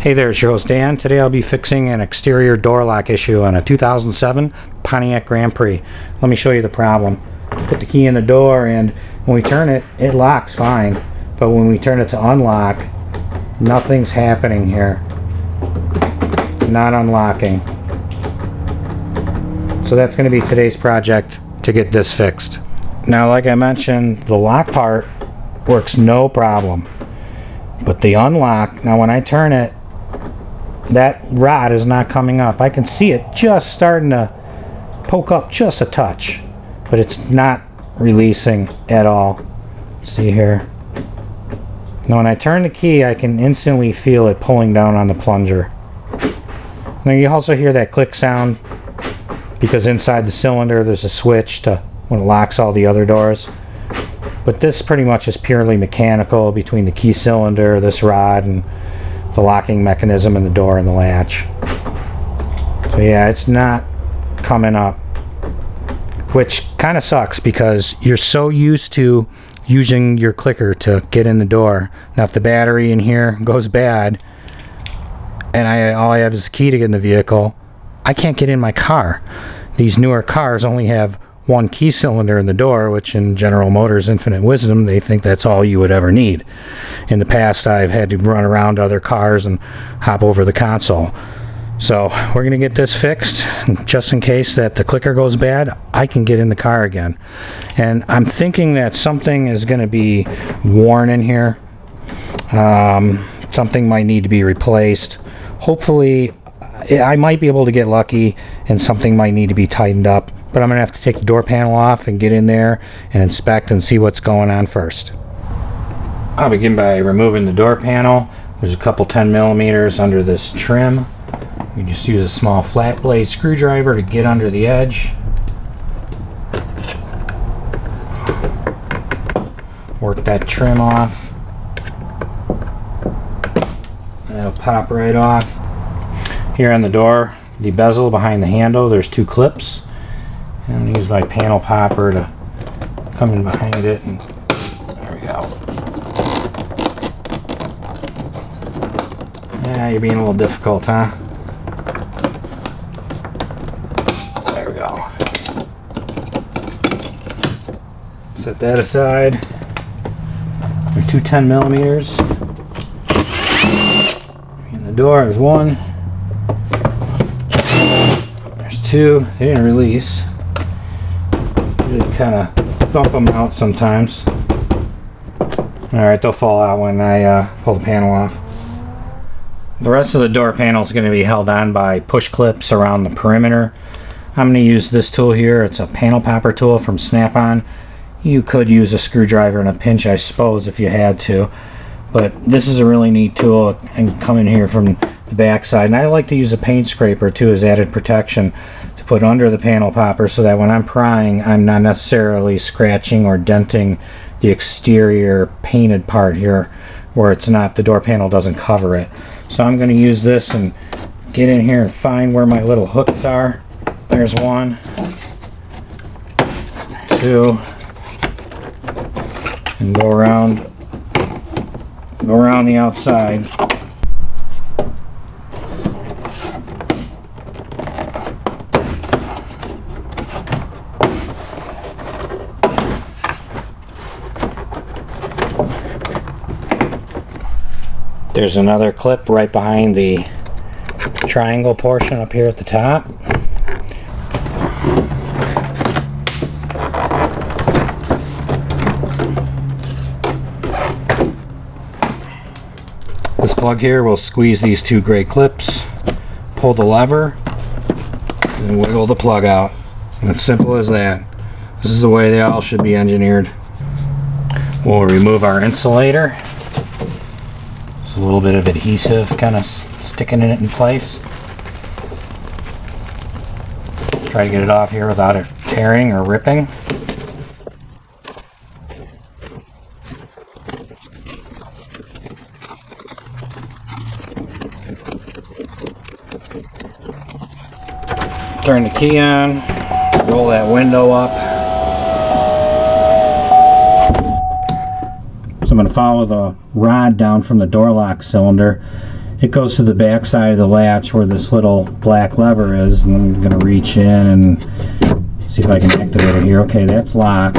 Hey there, it's your host Dan. Today I'll be fixing an exterior door lock issue on a 2007 Pontiac Grand Prix. Let me show you the problem. Put the key in the door and when we turn it, it locks fine. But when we turn it to unlock, nothing's happening here. Not unlocking. So that's going to be today's project to get this fixed. Now, like I mentioned, the lock part works no problem. But the unlock, now when I turn it, that rod is not coming up. I can see it just starting to poke up just a touch, but it's not releasing at all. See here. Now when I turn the key, I can instantly feel it pulling down on the plunger. Now you also hear that click sound because inside the cylinder there's a switch to when it locks all the other doors. But this pretty much is purely mechanical between the key cylinder, this rod, and the locking mechanism in the door and the latch. So yeah, it's not coming up, which kind of sucks because you're so used to using your clicker to get in the door. Now if the battery in here goes bad and all I have is a key to get in the vehicle, I can't get in my car. These newer cars only have one key cylinder in the door, which in General Motors' infinite wisdom, they think that's all you would ever need. In the past, I've had to run around to other cars and hop over the console. So we're going to get this fixed, just in case that the clicker goes bad, I can get in the car again. And I'm thinking that something is going to be worn in here. Something might need to be replaced. Hopefully, I might be able to get lucky and something might need to be tightened up. But I'm going to have to take the door panel off and get in there and inspect and see what's going on first. I'll begin by removing the door panel. There's a couple 10 millimeters under this trim. You just use a small flat blade screwdriver to get under the edge. Work that trim off. That'll pop right off. Here on the door, the bezel behind the handle, there's two clips. I'm going to use my panel popper to come in behind it, and there we go. Yeah, you're being a little difficult, huh? There we go. Set that aside. There are two 10 millimeters. In the door, there's one. There's two. They didn't release. They kind of thump them out sometimes. Alright, they'll fall out when I pull the panel off. The rest of the door panel is going to be held on by push clips around the perimeter. I'm going to use this tool here. It's a panel popper tool from Snap-on. You could use a screwdriver in a pinch, I suppose, if you had to. But this is a really neat tool and come in here from the back side. And I like to use a paint scraper too as added protection to put under the panel popper so that when I'm prying, I'm not necessarily scratching or denting the exterior painted part here where it's not, the door panel doesn't cover it. So I'm going to use this and get in here and find where my little hooks are. There's one, two, and go around the outside. There's another clip right behind the triangle portion up here at the top. This plug here will squeeze these two gray clips, pull the lever, and wiggle the plug out. And it's simple as that. This is the way they all should be engineered. We'll remove our insulator. It's a little bit of adhesive kind of sticking it in place. Try to get it off here without it tearing or ripping. Turn the key on, roll that window up. So I'm going to follow the rod down from the door lock cylinder it goes to the back side of the latch where this little black lever is, and I'm going to reach in and see if I can activate it here. Okay, that's locked.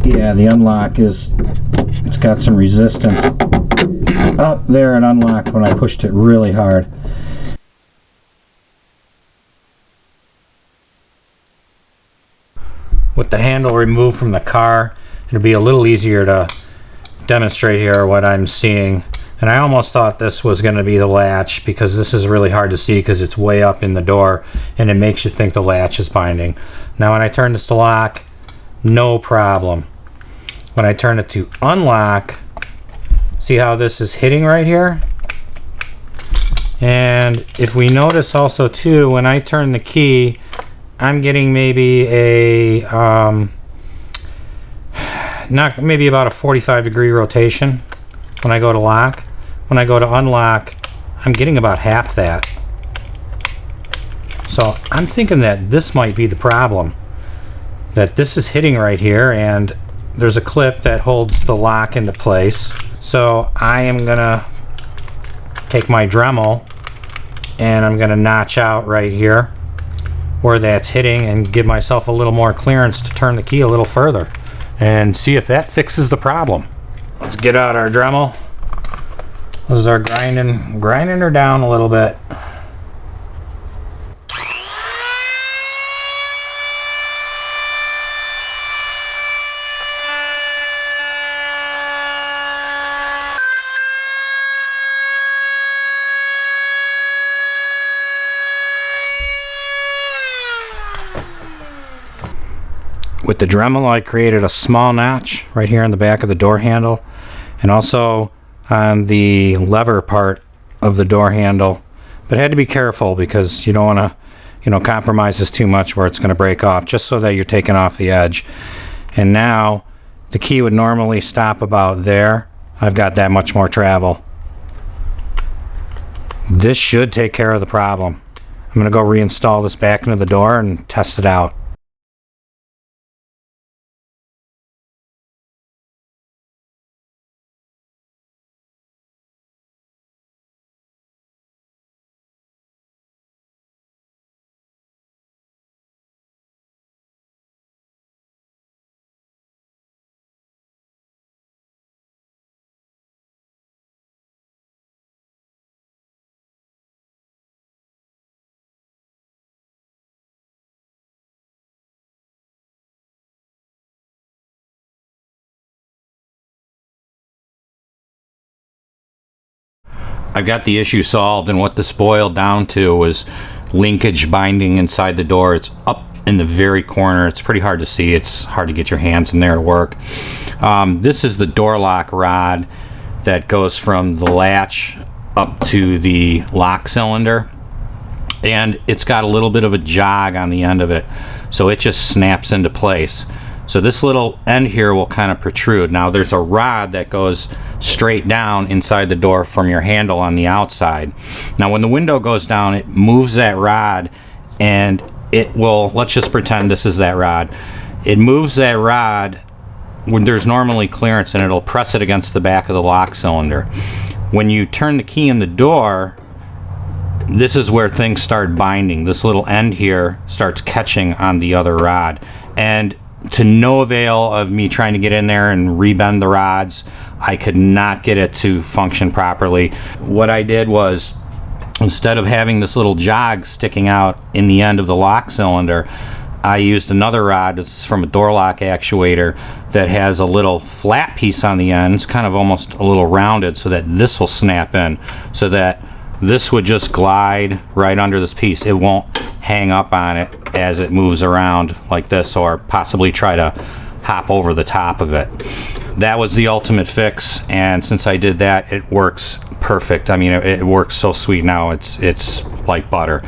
Yeah, the unlock is, it's got some resistance. Oh, there, it unlocked when I pushed it really hard. With the handle removed from the car, it'll be a little easier to demonstrate here what I'm seeing. And I almost thought this was going to be the latch, because this is really hard to see because it's way up in the door and it makes you think the latch is binding. Now when I turn this to lock, no problem. When I turn it to unlock, see how this is hitting right here? And if we notice also too, when I turn the key, I'm getting maybe a maybe about a 45-degree rotation when I go to lock. When I go to unlock, I'm getting about half that. So I'm thinking that this might be the problem, that this is hitting right here, and there's a clip that holds the lock into place. So I am gonna take my Dremel and I'm gonna notch out right here where that's hitting and give myself a little more clearance to turn the key a little further and see if that fixes the problem. Let's get out our Dremel. This is our grinding her down a little bit. With the Dremel, I created a small notch right here in the back of the door handle, and also on the lever part of the door handle. But I had to be careful because you don't want to, compromise this too much where it's going to break off, just so that you're taking off the edge. And now the key would normally stop about there. I've got that much more travel. This should take care of the problem. I'm going to go reinstall this back into the door and test it out. I've got the issue solved, and what this boiled down to was linkage binding inside the door. It's up in the very corner. It's pretty hard to see. It's hard to get your hands in there to work. This is the door lock rod that goes from the latch up to the lock cylinder, and it's got a little bit of a jog on the end of it, so it just snaps into place. So this little end here will kind of protrude. Now there's a rod that goes straight down inside the door from your handle on the outside. Now when the window goes down, it moves that rod, and it will, let's just pretend this is that rod. It moves that rod when there's normally clearance, and it'll press it against the back of the lock cylinder. When you turn the key in the door, this is where things start binding. This little end here starts catching on the other rod, and to no avail of me trying to get in there and rebend the rods, I could not get it to function properly. What I did was, instead of having this little jog sticking out in the end of the lock cylinder, I used another rod. It's from a door lock actuator that has a little flat piece on the end. It's kind of almost a little rounded, so that this will snap in, so that this would just glide right under this piece. It won't hang up on it as it moves around like this, or possibly try to hop over the top of it. That was the ultimate fix, and since I did that, it works perfect. I mean, it works so sweet now. It's like butter.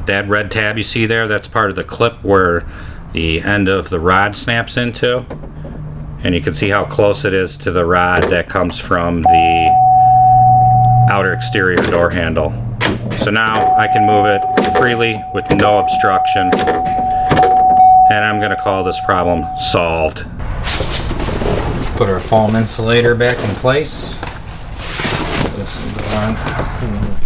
That red tab you see there, that's part of the clip where the end of the rod snaps into, and you can see how close it is to the rod that comes from the outer exterior door handle. So now I can move it freely with no obstruction, and I'm going to call this problem solved. Put our foam insulator back in place. this will go on.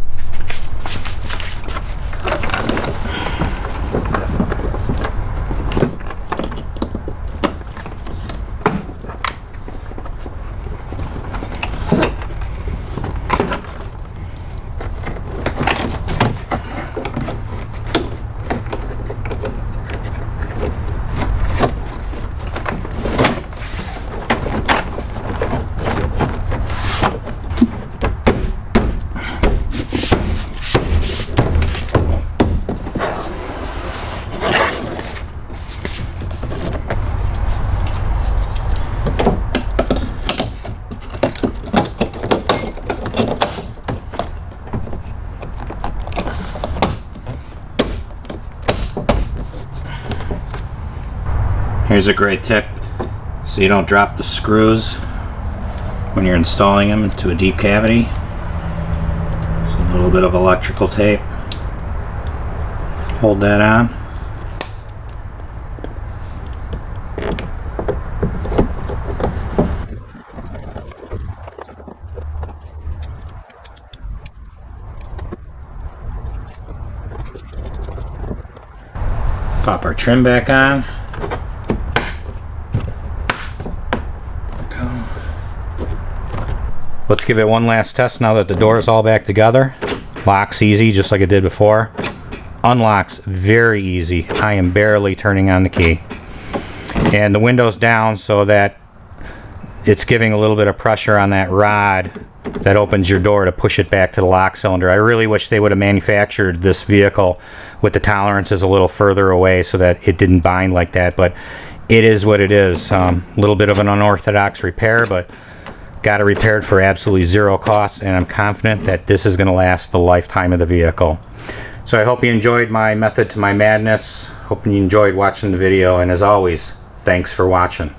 Here's a great tip so you don't drop the screws when you're installing them into a deep cavity. So a little bit of electrical tape. Hold that on. Pop our trim back on. Let's give it one last test now that the door is all back together. Locks easy, just like it did before. Unlocks very easy. I am barely turning on the key. And the window's down so that it's giving a little bit of pressure on that rod that opens your door to push it back to the lock cylinder. I really wish they would have manufactured this vehicle with the tolerances a little further away so that it didn't bind like that, but it is what it is. A little bit of an unorthodox repair, but got it repaired for absolutely zero cost, and I'm confident that this is going to last the lifetime of the vehicle. So I hope you enjoyed my method to my madness. Hope you enjoyed watching the video, and as always, thanks for watching.